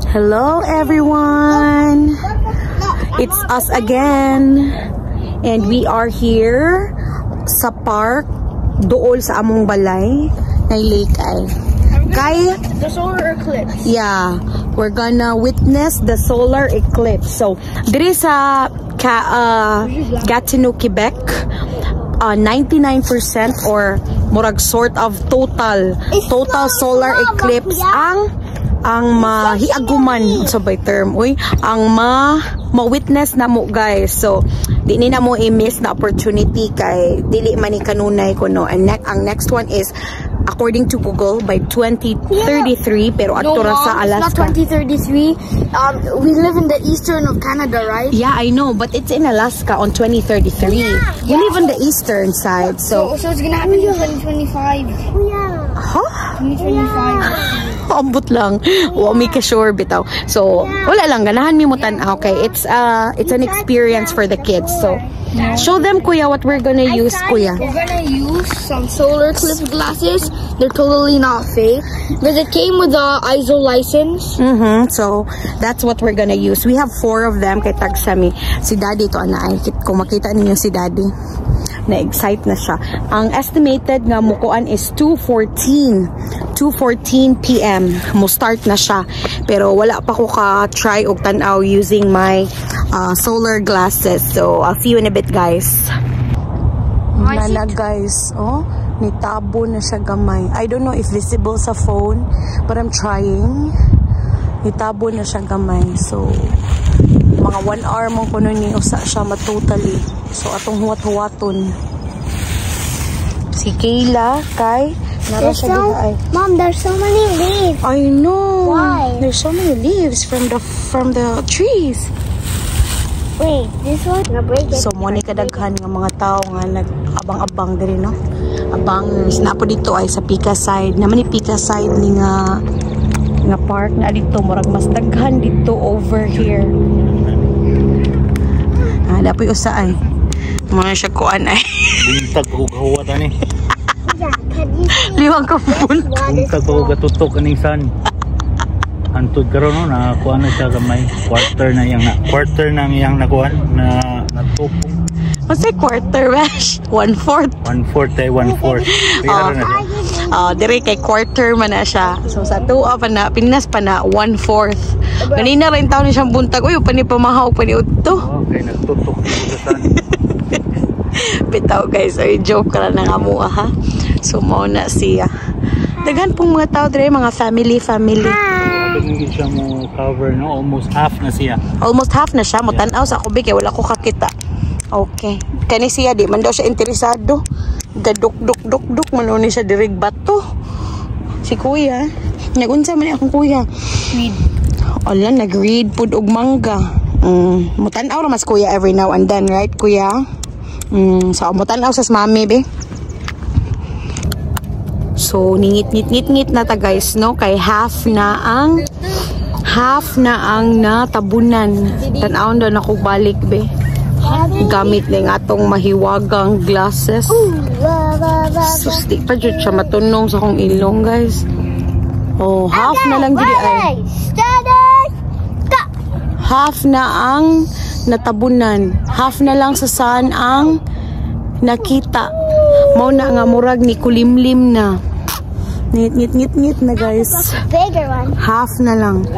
Hello everyone! It's us again and we are here sa park dool sa among balay na lake ay. Kay the solar eclipse. Yeah, we're gonna witness the solar eclipse. So, diri sa Gatineau, Quebec, 99% or murag sort of total solar eclipse ang mahiaguman sa by term ang ma-witness na mo guys. So di ni na mo i-miss na opportunity kay dili man ni kanunay kuno. And ang next one is according to Google by 2033 pero ato ra sa Alaska. It's not 2033. We live in the eastern of Canada, right? Yeah, I know, but it's in Alaska on 2033. We live on the eastern side, so it's gonna happen in 2025. Huh? 2025. Ambot lang. Wa mi ka sure bitaw. So, wala lang ganahan mi mo tan-aw kay it's an experience for the kids. So, show them kuya what we're gonna use kuya. We're gonna use some solar eclipse glasses. They're totally not fake because it came with the ISO license. So, that's what we're gonna use. We have 4 of them kay tag sami. Si Daddy to ana ay kung makita niyo si Daddy. Na-excite na siya. Ang estimated nga mukuan is 2:14 PM. Mo start na siya. Pero wala pa ko ka-try og tan-aw using my solar glasses. So, I'll see you in a bit, guys. Nana, guys. Oh, nitabo na siya gamay. I don't know if visible sa phone, but I'm trying. Nitabo na siya gamay. So, mga 1 hour mong kuno ni usa siya matotally. So atong huwat-huwaton. Si Kayla kay nara siya dito ay. Mom, there's so many leaves. I know. Why? There's so many leaves from the trees. Wait, this one gonna break it. So mo ni kadaghan nga mga tao nga nag-abang-abang diri no. Abang na po dito ay sa Pika side. Naman ni Pika side ni nga park na dito murag mas daghan dito over here. Dapoy usa ay. Muna siya kuan ay. Buntag ko kawat ani. Liwang ka pun. Buntag ko gatutok aning sun. Antud karon no na kuan na siya gamay. Quarter na iyang nakuan na natupong. Masay quarter bash. 1/4. 1/4 ay 1/4. Pero na siya. Dire kay quarter man na siya. So sa tuwa pa na Pinas pa na 1/4. Kanina rin taon ni siyang buntag. Uy, pani pamahaw pani udto. Okay, nagtutok dito sa sun. Bitaw guys, ay joke ka lang nga mo ha. So mo na siya. Daghan pong mga tao dire, mga family. Hindi siya mo cover no, almost half na siya. Almost half na siya mo tan-aw sa kubi kay wala ko kakita. Okay. Kani siya di man daw siya interesado. Gaduk-duk man ni siya dirig bato. Si kuya, nagunsa man akong kuya. Read. Ala, nag-read pud og mangga. Mutan-aw ra mas kuya every now and then, right kuya? So mutan-aw sa mami be. So ningit na ta guys no kay half na ang natabunan. Tan-aw daw na ko balik be. Gamit na yung atong mahiwagang glasses. Sus, di pa dyan siya matunong sa akong ilong, guys. Oh, half na lang dili ay. Half na ang natabunan. Half na lang sa sun ang nakita. Mao na nga murag ni kulimlim na. Ngit na, guys. Half na lang.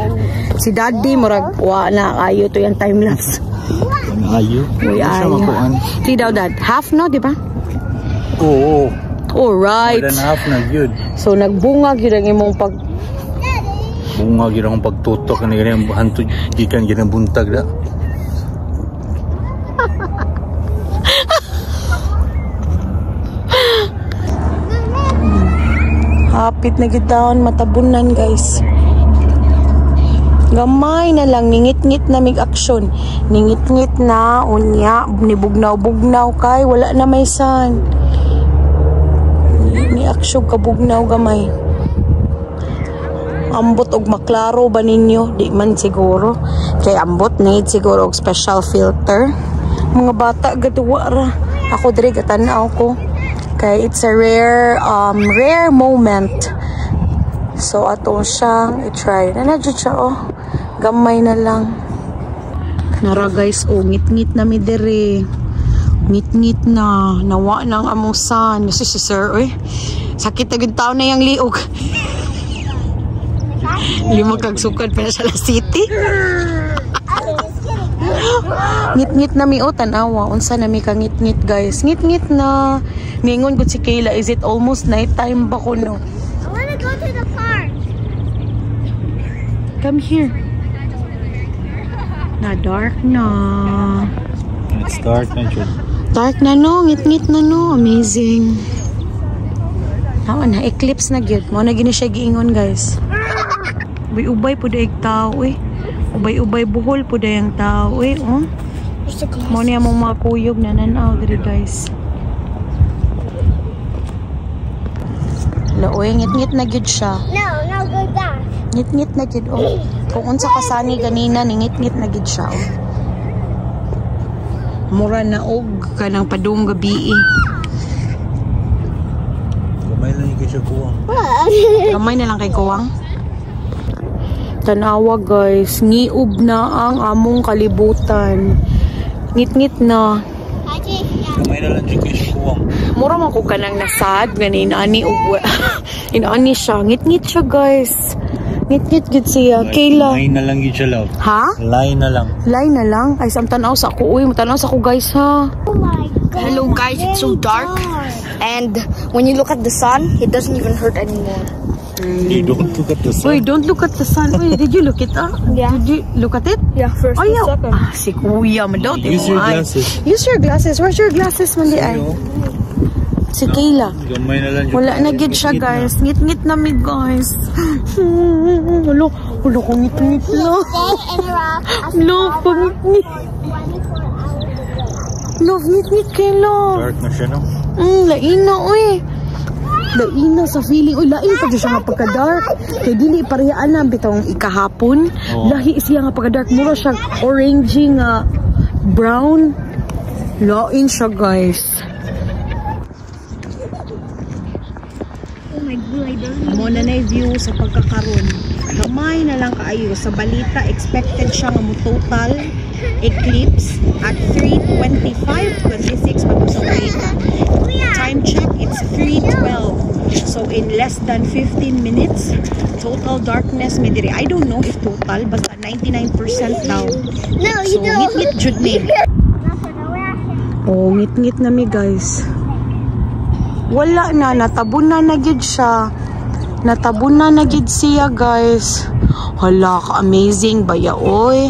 Si Daddy murag wa na kayo to yung time lapse. Ayo. Si daw dad, half no, di ba? Oo. Alright. More than half na yun. So nagbungag yun ang imong Bungag yun akong pagtutok na ganyan hanto gikan ganyan buntag da. Hapit na gidawon matabunan guys. Gamay na lang, ningit-ngit na mig aksyon. Ningit-ngit na, unya, nibugnaw-bugnaw kay, wala na may sun. Ni aksyon ka bugnaw gamay. Ambot og maklaro ba ninyo? Di man siguro. Kay ambot, need siguro og special filter. Mga bata, gaduwa ra. Ako diri gatanaw ko. Kay it's a rare moment. So, atong siyang i-try. Nanadyo siya, oh. Gamay na lang. Nara guys, oh, ngit-ngit na mi dere. Ngit-ngit na. Nawa na ang amusan. Si sir, oy. Sakit na yung tao na yung liog. Lima kagsukad pa na sa La City. Ngit-ngit na mi, oh, tanawa. Unsa na mi ka ngit-ngit guys. Ngit-ngit na. Mingon ko si Kayla, is it almost night time ba ko, no? I wanna go to the park. Come here. Na dark na. It's dark na siya. Dark na no, ngit-ngit na no. Amazing. Nawa na, eclipse na gyud. Mo na gini siya giingon guys. Ubay-ubay po daig tao eh. Ubay-ubay buhol po dayang tao eh. Oh. Mo niya mong mga kuyog na nanaw diri guys. Laoy, ngit-ngit na gyud siya. No, go back. Ngit-ngit na gyud oh. Kung unsa kasani ganina ni ngit-ngit na gyud siya oh. Mura na og kanang padung gabi eh. Gamay lang yung siya kuwang. Gamay na lang kay kuwang. Tanawa guys, ngiub na ang among kalibutan. Ngit-ngit na. Gamay na lang yung siya kuwang. Mura man ko kanang nasad ganina ani og inaani siya. Ngit-ngit siya guys. Ngit-ngit gid siya. Kayla. Line na lang yun siya, love. Ha? Line na lang. Line na lang. Ay, samtanaw sa ako. Uy, matanaw sa ako guys ha. Oh my God. Hello guys, it's so dark, and when you look at the sun, it doesn't even hurt anymore. You don't look at the sun. Uy, don't look at the sun. Uy, did you look it up? Yeah. Did you look at it? Yeah, first Oh, and yeah. second. Ah, si Kuya, madaw. Use your glasses. Use your glasses. Where's your glasses, Mandi ay? Si Kayla. Gamay na lang. Wala na gid siya, guys. Ngit-ngit na mi, guys. Hulo ko ngit-ngit na. Love, pangit-ngit. Love, ngit-ngit Kayla. Dark na siya, no? Laina, uy. Laina sa feeling. Uy, lain pa siya nga pagka-dark. Kaya dili parehaan na bitong ikahapon. Oh. Lahi siya nga pagka-dark. Mura siya orangey nga brown. Lain siya, guys. Amo na na view sa pagkakaroon. Gamay na lang kaayo. Sa balita, expected siya nga mo total eclipse at 3:25, 26 pag sa balita. Time check, it's 3:12. So in less than 15 minutes, total darkness may diri. I don't know if total, basta 99% daw. No, So ngit-ngit jud mi. Oh, ngit-ngit na mi, guys. Wala na, natabunan na gid siya. Natabunan na gid siya, guys. Hala, ka-amazing ba ya, oy?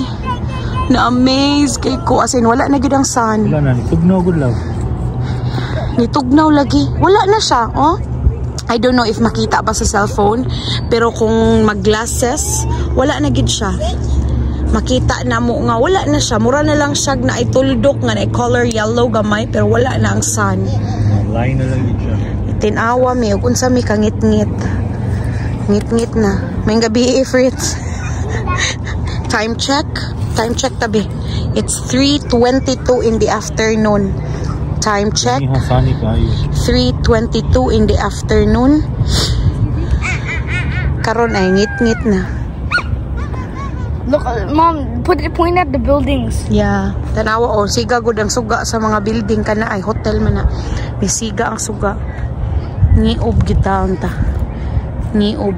Na-amaze kay ko. As in, wala na gid ang sun. Wala na, nitugnaw, good love. Nitugnaw lagi. Wala na siya, oh? I don't know if makita ba sa cellphone, pero kung mag-glasses, wala na gid siya. Makita na mo nga, wala na siya. Mura na lang siya na ituldok nga na color yellow gamay, pero wala na ang sun. Line na lang yun siya. Tinawa mi, ug unsa mi kangit-ngit. Ngit-ngit na. May gabi Fritz. Time check tabi. It's 3:22 in the afternoon. Time check. 3:22 in the afternoon. Karon ay ngit-ngit na. Look, Mom, point at the buildings. Yeah. Tanawa oh, siga gud ang suga sa mga building kana ay hotel man na. May siga ang suga. Niob gitaon ta. Niob.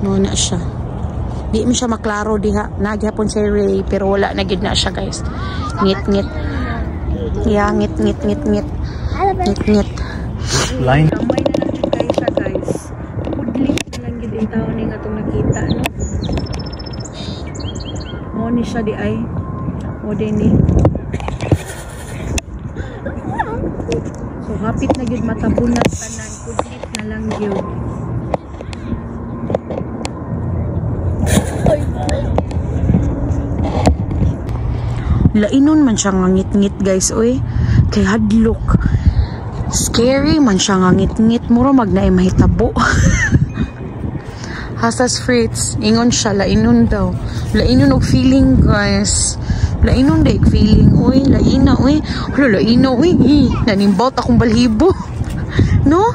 No na siya. Di mo siya maklaro diha. Nagyapon si Ray pero wala na gid na siya, guys. Ngit-ngit. Yeah, ngit-ngit. Ngit-ngit. Line. Kamay na lang siya guys. Pudlit na lang gid ang tao ni nga itong nakita, no? Mo ni siya di ay. O din ni. So hapit na gid matabunan tanan. Pudlit na lang gyud. Lainon man siya nga ngit-ngit, guys, oy. Kay hadlok. Scary man siya nga ngit-ngit. Mura magnaay mahitabo. Hasas Fritz. Ingon siya. Lainon daw. Lainon og feeling, guys. Lainon daig feeling. Uy, laina, uy. Hala, laina, uy. Nanimbaut akong balhibo. No?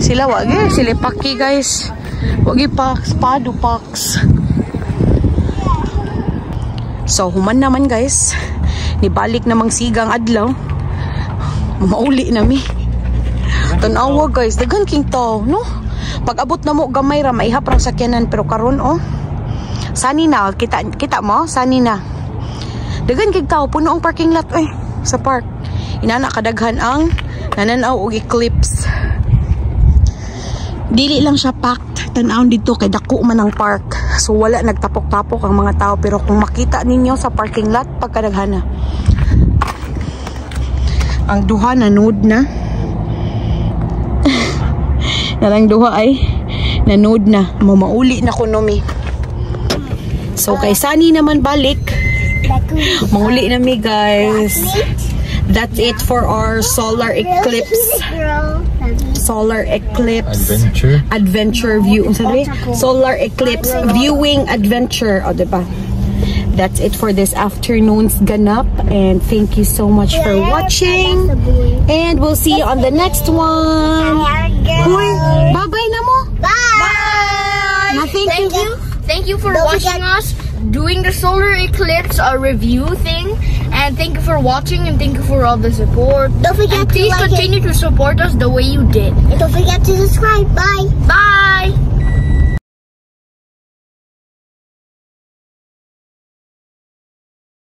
Sila wagi, sila paki guys. Wagi paks, padu paks. So, human naman guys. Nibalik namang sigang adlaw. Mauli nami. Tanawa guys, dagan king tao, no? Pag abot na mo gamay ra maihap ra sakyanan pero karon oh. Sani na kita mo, sani na. Dagan king tao puno ang parking lot sa park. Inana kadaghan ang nananaw og eclipse. Dili lang siya packed. Tan-aw dito kay dako man ang park. So wala nagtapok-tapok ang mga tao pero kung makita ninyo sa parking lot pagkadaghan na. Ang duha nanood na. Narang duha ay nanood na. Mamauli na kunomi. So kay Sunny naman balik. Mauli na mi guys. That's it for our solar eclipse. Solar eclipse adventure view. Solar eclipse viewing adventure. O diba? That's it for this afternoon's ganap. And thank you so much for watching. And we'll see you on the next one. Bye-bye na mo. Bye. Thank you for watching us doing the solar eclipse review thing. And thank you for watching and thank you for all the support. Don't forget to please continue to support us the way you did. And don't forget to subscribe. Bye. Bye.